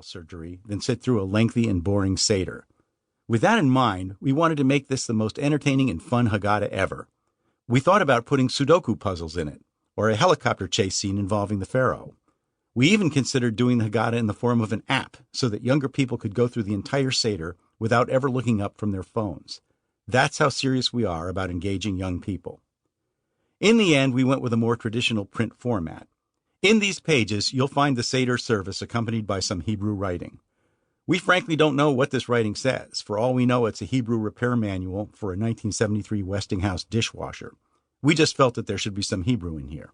eyeball surgery than sit through a lengthy and boring Seder. With that in mind, we wanted to make this the most entertaining and fun Haggadah ever. We thought about putting Sudoku puzzles in it, or a helicopter chase scene involving the Pharaoh. We even considered doing the Haggadah in the form of an app so that younger people could go through the entire Seder without ever looking up from their phones. That's how serious we are about engaging young people. In the end, we went with a more traditional print format. In these pages, you'll find the Seder service accompanied by some Hebrew writing. We frankly don't know what this writing says. For all we know, it's a Hebrew repair manual for a 1973 Westinghouse dishwasher. We just felt that there should be some Hebrew in here.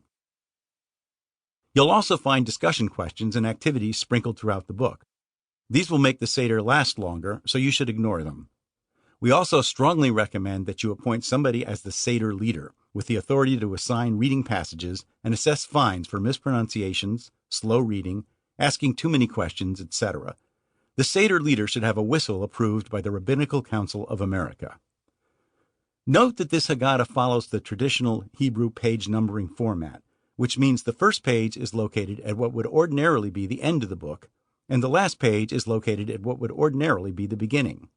You'll also find discussion questions and activities sprinkled throughout the book. These will make the Seder last longer, so you should ignore them. We also strongly recommend that you appoint somebody as the Seder leader, with the authority to assign reading passages and assess fines for mispronunciations, slow reading, asking too many questions, etc. The Seder leader should have a whistle approved by the Rabbinical Council of America. Note that this Haggadah follows the traditional Hebrew page numbering format, which means the first page is located at what would ordinarily be the end of the book, and the last page is located at what would ordinarily be the beginning.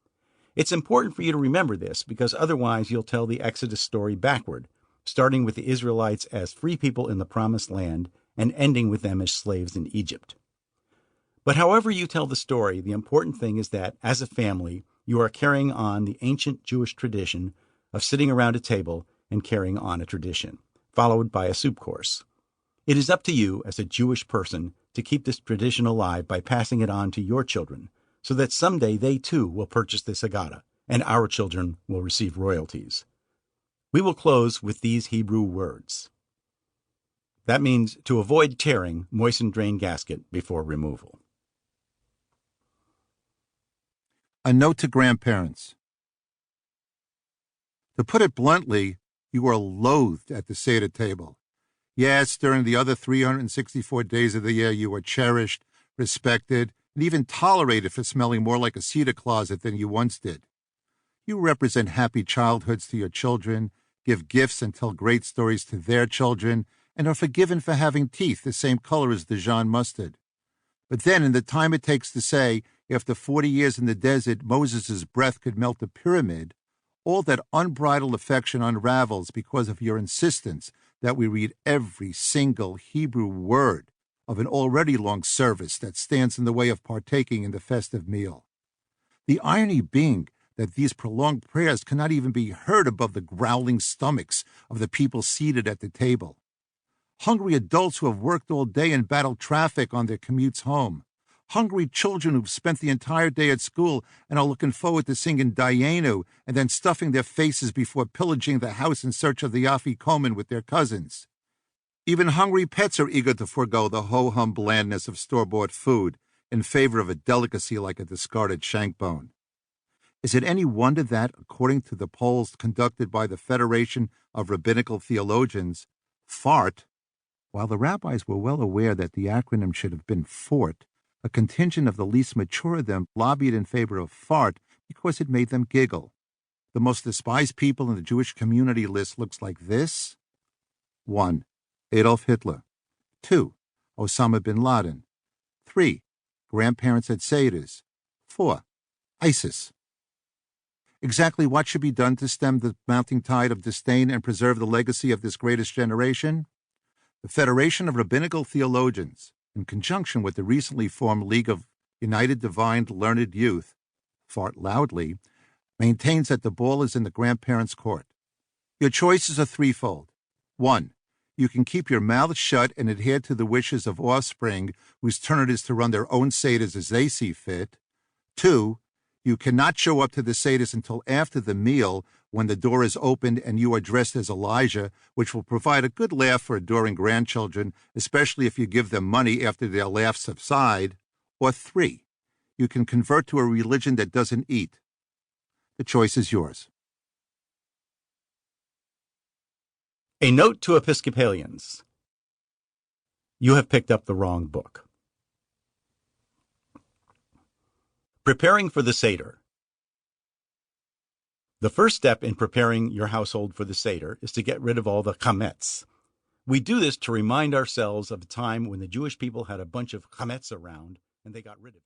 It's important for you to remember this because otherwise you'll tell the Exodus story backward, starting with the Israelites as free people in the Promised Land and ending with them as slaves in Egypt. But however you tell the story, the important thing is that, as a family, you are carrying on the ancient Jewish tradition of sitting around a table and carrying on a tradition, followed by a soup course. It is up to you, as a Jewish person, to keep this tradition alive by passing it on to your children, so that someday they too will purchase this Haggadah, and our children will receive royalties. We will close with these Hebrew words. That means, to avoid tearing, moisten drain gasket before removal. A note to grandparents. To put it bluntly, you are loathed at the Seder table. Yes, during the other 364 days of the year, you are cherished, respected, and even tolerated for smelling more like a cedar closet than you once did. You represent happy childhoods to your children, give gifts and tell great stories to their children, and are forgiven for having teeth the same color as Dijon mustard. But then, in the time it takes to say, after 40 years in the desert, Moses' breath could melt a pyramid, all that unbridled affection unravels because of your insistence that we read every single Hebrew word of an already long service that stands in the way of partaking in the festive meal. The irony being that these prolonged prayers cannot even be heard above the growling stomachs of the people seated at the table. Hungry adults who have worked all day and battled traffic on their commutes home. Hungry children who've spent the entire day at school and are looking forward to singing Dayenu and then stuffing their faces before pillaging the house in search of the afikomen with their cousins. Even hungry pets are eager to forego the ho-hum blandness of store-bought food in favor of a delicacy like a discarded shank bone. Is it any wonder that, according to the polls conducted by the Federation of Rabbinical Theologians, FART, while the rabbis were well aware that the acronym should have been FORT, a contingent of the least mature of them lobbied in favor of FART because it made them giggle. The most despised people in the Jewish community list looks like this. 1. Adolf Hitler. 2. Osama bin Laden. 3. Grandparents at Seders. 4. ISIS. Exactly what should be done to stem the mounting tide of disdain and preserve the legacy of this greatest generation? The Federation of Rabbinical Theologians, in conjunction with the recently formed League of United Divine Learned Youth, fart loudly, maintains that the ball is in the grandparents' court. Your choices are threefold. 1. You can keep your mouth shut and adhere to the wishes of offspring whose turn it is to run their own seders as they see fit. 2. You cannot show up to the seders until after the meal when the door is opened and you are dressed as Elijah, which will provide a good laugh for adoring grandchildren, especially if you give them money after their laughs subside. Or 3. You can convert to a religion that doesn't eat. The choice is yours. A note to Episcopalians. You have picked up the wrong book. Preparing for the Seder. The first step in preparing your household for the Seder is to get rid of all the chametz. We do this to remind ourselves of a time when the Jewish people had a bunch of chametz around and they got rid of it.